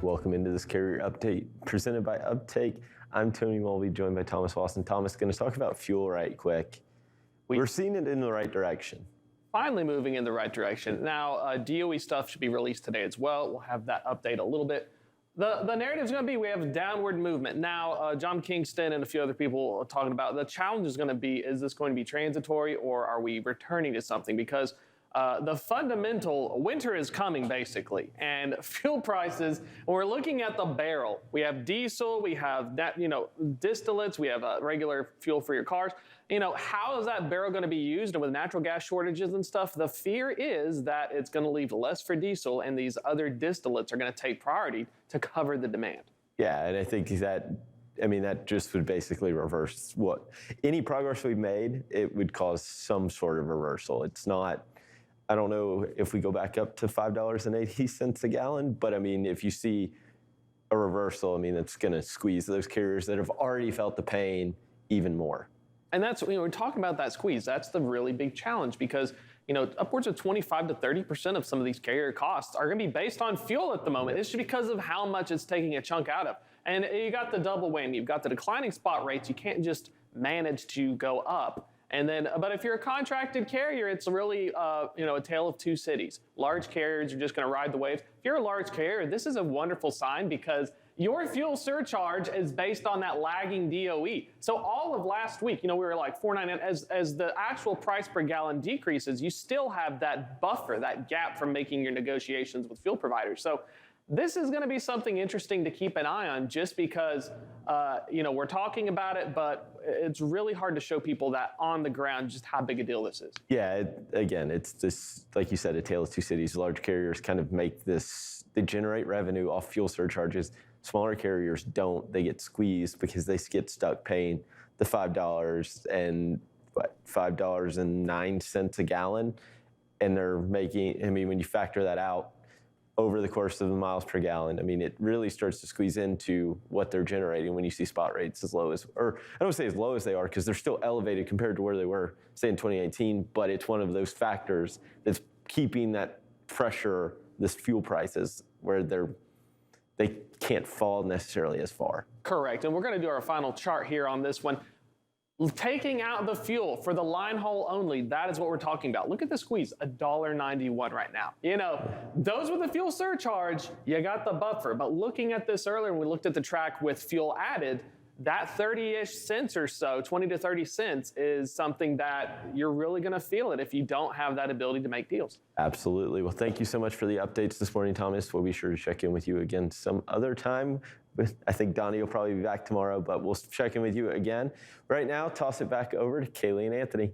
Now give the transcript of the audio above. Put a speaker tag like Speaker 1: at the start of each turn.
Speaker 1: Welcome into this carrier update presented by Uptake. I'm Tony Mulvey, joined by Thomas Wasson. Thomas, going to talk about fuel right quick. We're seeing it in the right direction.
Speaker 2: Finally moving in the right direction. Now, DOE stuff should be released today as well. We'll have that update a little bit. The narrative is going to be we have downward movement. Now, John Kingston and a few other people are talking about the challenge is going to be, is this going to be transitory or are we returning to something? Because the fundamental winter is coming basically, and fuel prices. When we're looking at the barrel, we have diesel, we have that, distillates, we have regular fuel for your cars. How is that barrel going to be used? And with natural gas shortages and stuff, the fear is that it's going to leave less for diesel, and these other distillates are going to take priority to cover the demand.
Speaker 1: Yeah, and I think that just would basically reverse what any progress we've made. It would cause some sort of reversal. It's not. I don't know if we go back up to $5.80 a gallon, but if you see a reversal, it's going to squeeze those carriers that have already felt the pain even more.
Speaker 2: And that's, we're talking about that squeeze. That's the really big challenge because, upwards of 25 to 30% of some of these carrier costs are going to be based on fuel at the moment. It's just because of how much it's taking a chunk out of. And you got the double whammy. You've got the declining spot rates. You can't just manage to go up. And then, but if you're a contracted carrier, it's really, a tale of two cities. Large carriers are just going to ride the waves. If you're a large carrier, this is a wonderful sign because your fuel surcharge is based on that lagging DOE. So all of last week, we were like $4.99. As the actual price per gallon decreases, you still have that buffer, that gap from making your negotiations with fuel providers. So this is going to be something interesting to keep an eye on just because, we're talking about it, but it's really hard to show people that on the ground just how big a deal this is.
Speaker 1: Yeah, it's this, like you said, a tale of two cities. Large carriers kind of make this, they generate revenue off fuel surcharges. Smaller carriers don't. They get squeezed because they get stuck paying the $5 and $5.09 a gallon. And they're making, when you factor that out, over the course of the miles per gallon, it really starts to squeeze into what they're generating when you see spot rates as low as, or I don't say as low as they are because they're still elevated compared to where they were, say, in 2018, but it's one of those factors that's keeping that pressure, this fuel prices, where they can't fall necessarily as far.
Speaker 2: Correct, and we're going to do our final chart here on this one. Taking out the fuel for the line haul only, that is what we're talking about. Look at the squeeze, $1.91 right now. Those with the fuel surcharge, you got the buffer. But looking at this earlier, when we looked at the track with fuel added, that 30-ish cents or so, 20 to 30 cents, is something that you're really going to feel it if you don't have that ability to make deals.
Speaker 1: Absolutely. Well, thank you so much for the updates this morning, Thomas. We'll be sure to check in with you again some other time. I think Donnie will probably be back tomorrow, but we'll check in with you again. Right now, toss it back over to Kaylee and Anthony.